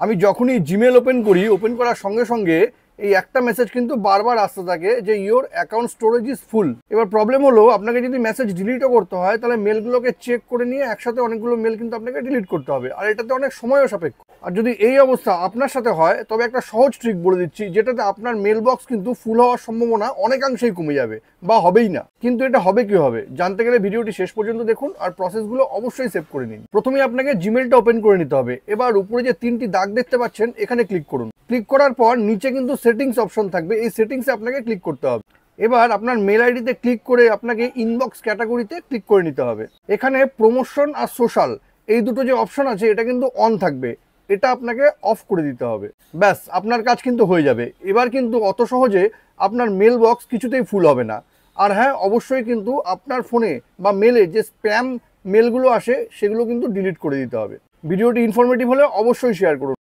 আমি যখনই Gmail open করি, ওপেন করার সঙ্গে সঙ্গে এই একটা মেসেজ কিন্তু বারবার আসতে থাকে যে your account storage is full. এবার প্রবলেম হলো, আপনাকে যদি মেসেজ ডিলিটও করতে হয় তাহলে মেলগুলোকে চেক করে নিয়ে একসাথে অনেকগুলো মেল কিন্তু আপনাকে ডিলিট করতে হবে, আর এটাতে অনেক সময়ও সাপেক্ষ। আর যদি এই অবস্থা আপনার সাথে হয় তবে একটা সহজ ট্রিক বলে দিচ্ছি, যেটাতে আপনার মেল বক্স কিন্তু ফুল হওয়ার সম্ভাবনা অনেকাংশেই কমে যাবে বা হবেই না। কিন্তু এটা হবে কি হবে জানতে গেলে ভিডিওটি শেষ পর্যন্ত দেখুন আর প্রসেসগুলো অবশ্যই সেভ করে নিন। প্রথমেই আপনাকে জিমেলটা ওপেন করে নিতে হবে। এবার উপরে যে তিনটি দাগ দেখতে পাচ্ছেন এখানে ক্লিক করুন। ক্লিক করার পর নিচে কিন্তু সেটিংস অপশন থাকবে, এই সেটিংসে আপনাকে ক্লিক করতে হবে। এবার আপনার মেল আইডিতে ক্লিক করে আপনাকে ইনবক্স ক্যাটাগরিতে ক্লিক করে নিতে হবে। এখানে প্রমোশন আর সোশ্যাল এই দুটো যে অপশন আছে এটা কিন্তু অন থাকবে, এটা আপনাকে অফ করে দিতে হবে। ব্যাস, আপনার কাজ কিন্তু হয়ে যাবে। এবার কিন্তু অত সহজে আপনার মেল বক্স কিছুতেই ফুল হবে না। আর হ্যাঁ, অবশ্যই কিন্তু আপনার ফোনে বা মেলে যে স্প্যাম মেলগুলো আসে সেগুলো কিন্তু ডিলিট করে দিতে হবে। ভিডিওটি ইনফরমেটিভ হলে অবশ্যই শেয়ার করুন।